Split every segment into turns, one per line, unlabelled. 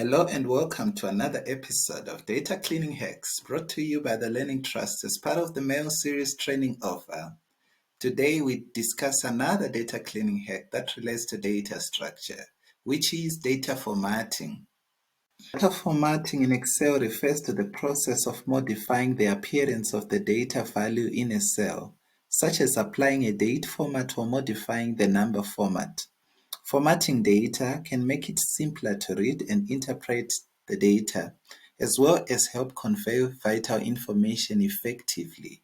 Hello and welcome to another episode of Data Cleaning Hacks brought to you by the Learning Trust as part of the Mail Series training offer. Today we discuss another data cleaning hack that relates to data structure, which is data formatting. Data formatting in Excel refers to the process of modifying the appearance of the data value in a cell, such as applying a date format or modifying the number format. Formatting data can make it simpler to read and interpret the data, as well as help convey vital information effectively.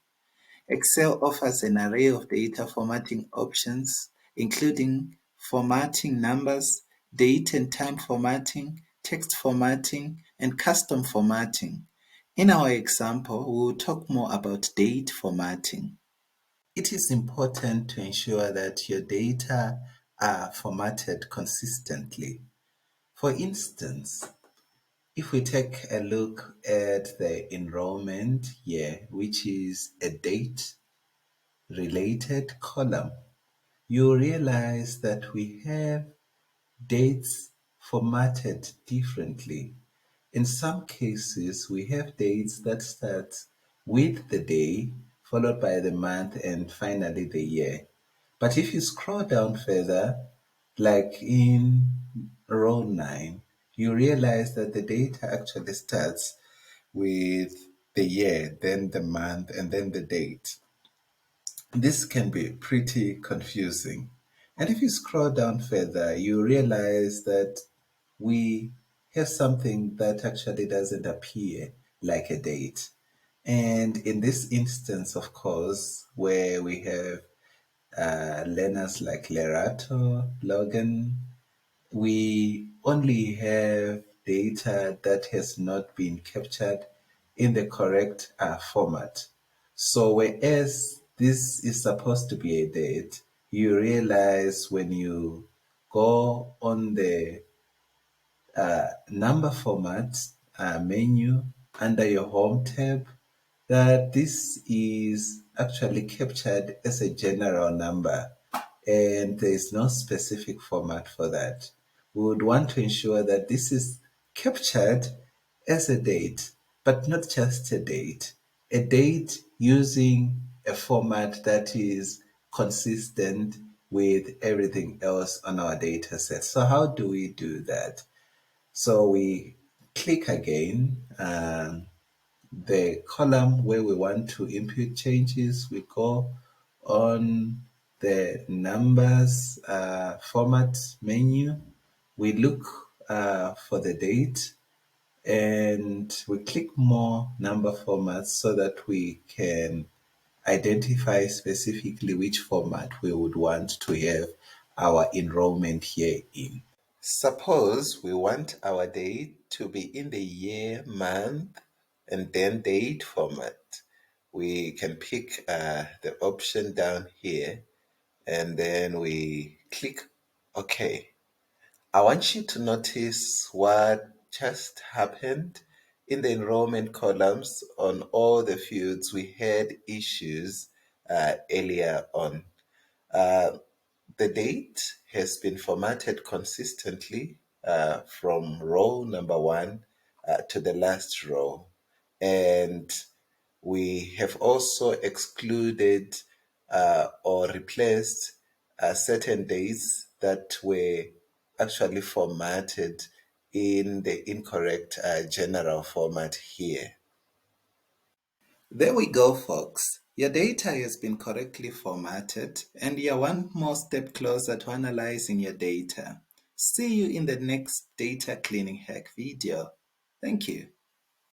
Excel offers an array of data formatting options, including formatting numbers, date and time formatting, text formatting, and custom formatting. In our example, we will talk more about date formatting. It is important to ensure that your data are formatted consistently. For instance, if we take a look at the enrollment year, which is a date related column, you realize that we have dates formatted differently. In some cases, we have dates that start with the day, followed by the month, and finally the year. But if you scroll down further, like in row 9, you realize that the data actually starts with the year, then the month, and then the date. This can be pretty confusing. And if you scroll down further, you realize that we have something that actually doesn't appear like a date. And in this instance, of course, where we have learners like Lerato, Logan, we only have data that has not been captured in the correct format. So whereas this is supposed to be a date, you realize when you go on the number format menu under your home tab that this is actually captured as a general number and there is no specific format for that. We would want to ensure that this is captured as a date, but not just a date using a format that is consistent with everything else on our data set. So how do we do that? So we click again the column where we want to input changes. We go on the numbers format menu. We look for the date and we click more number formats so that we can identify specifically which format we would want to have our enrollment here in. Suppose we want our date to be in the year, month, and then date format. We can pick the option down here and then we click OK. I want you to notice what just happened in the enrollment columns on all the fields we had issues earlier on. The date has been formatted consistently from row number 1 to the last row. And we have also excluded or replaced certain dates that were actually formatted in the incorrect general format here. There we go, folks. Your data has been correctly formatted and you're one more step closer to analyzing your data. See you in the next data cleaning hack video. Thank you.